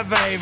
Yeah,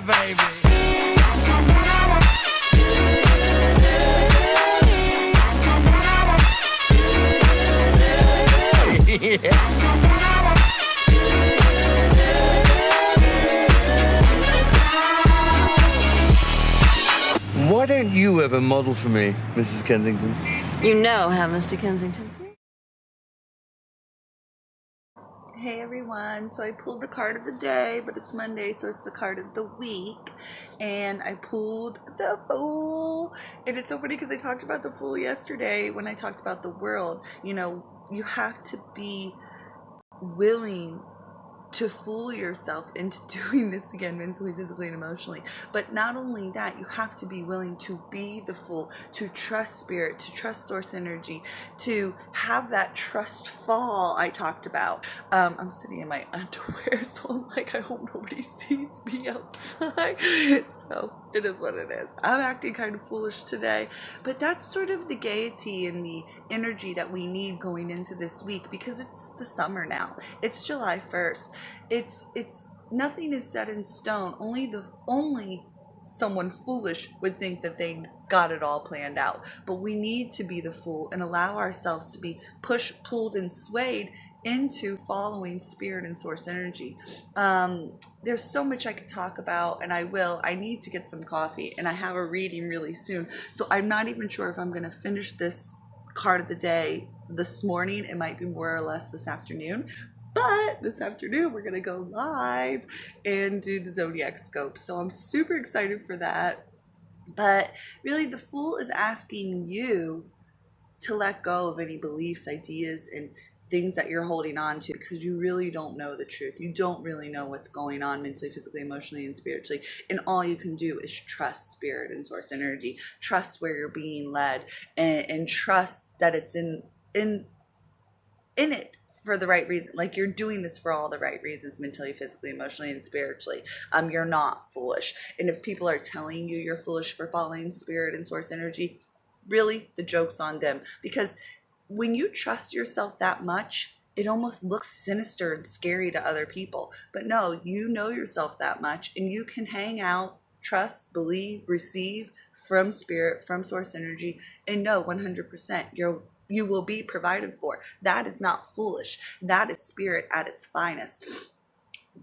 baby. Why don't you ever model for me, Mrs. Kensington? You know how, Mr. Kensington? Hey everyone, so I pulled the card of the day, but it's Monday, so it's the card of the week, and I pulled the Fool. And it's so funny because I talked about the Fool yesterday when I talked about the world. You know, you have to be willing to fool yourself into doing this again, mentally, physically, and emotionally. But not only that, you have to be willing to be the Fool, to trust spirit, to trust source energy, to have that trust fall I talked about. I'm sitting in my underwear, so I'm like, I hope nobody sees me outside. So it is what it is. I'm acting kind of foolish today, but that's sort of the gaiety and the energy that we need going into this week, because it's the summer now. It's July 1st. It's nothing is set in stone. Only someone foolish would think that they got it all planned out. But we need to be the Fool and allow ourselves to be pushed, pulled, and swayed into following spirit and source energy. There's so much I could talk about, and I will. I need to get some coffee, and I have a reading really soon. So I'm not even sure if I'm going to finish this card of the day this morning. It might be more or less this afternoon. But this afternoon, we're going to go live and do the Zodiac Scope. So I'm super excited for that. But really, the Fool is asking you to let go of any beliefs, ideas, and things that you're holding on to, because you really don't know the truth. You don't really know what's going on mentally, physically, emotionally, and spiritually. And all you can do is trust spirit and source energy. Trust where you're being led, and trust that it's in it for the right reason. Like, you're doing this for all the right reasons, mentally, physically, emotionally, and spiritually. You're not foolish. And if people are telling you you're foolish for following spirit and source energy, really, the joke's on them. Because when you trust yourself that much, it almost looks sinister and scary to other people. But no, you know yourself that much, and you can hang out, trust, believe, receive from spirit, from source energy, and know 100% you will be provided for. That is not foolish. That is spirit at its finest.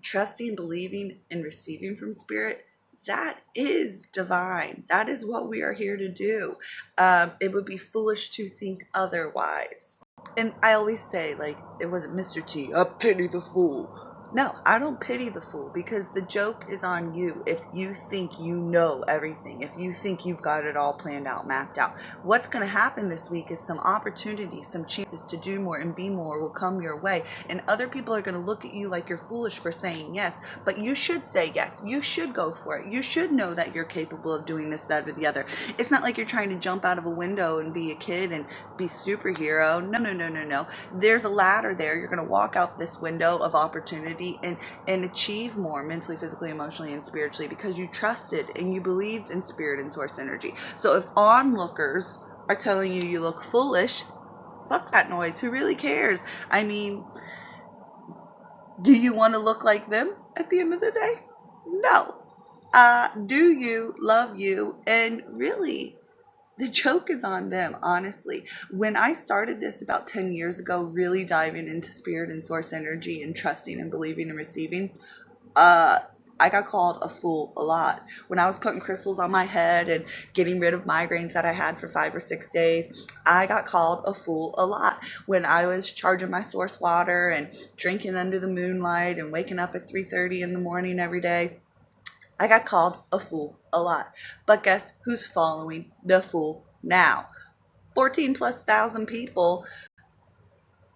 Trusting, believing, and receiving from spirit, that is divine. That is what we are here to do. It would be foolish to think otherwise. And I always say, like, it wasn't Mr. T, I pity the fool. No, I don't pity the fool, because the joke is on you if you think you know everything, if you think you've got it all planned out, mapped out. What's going to happen this week is some opportunities, some chances to do more and be more will come your way, and other people are going to look at you like you're foolish for saying yes, but you should say yes. You should go for it. You should know that you're capable of doing this, that, or the other. It's not like you're trying to jump out of a window and be a kid and be superhero. No. There's a ladder there. You're going to walk out this window of opportunity and achieve more mentally, physically, emotionally, and spiritually, because you trusted and you believed in spirit and source energy. So if onlookers are telling you you look foolish, fuck that noise. Who really cares? I mean, do you want to look like them at the end of the day? No. Do you love you? And really, the joke is on them, honestly. When I started this about 10 years ago, really diving into spirit and source energy and trusting and believing and receiving, I got called a fool a lot. When I was putting crystals on my head and getting rid of migraines that I had for 5 or 6 days, I got called a fool a lot. When I was charging my source water and drinking under the moonlight and waking up at 3:30 in the morning every day, I got called a fool a lot. But guess who's following the fool now? 14,000+ people.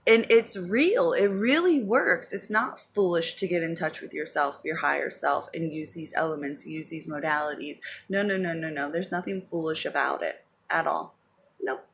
And it's real. It really works. It's not foolish to get in touch with yourself, your higher self, and use these elements, use these modalities. No, no, no, no, no. There's nothing foolish about it at all. Nope.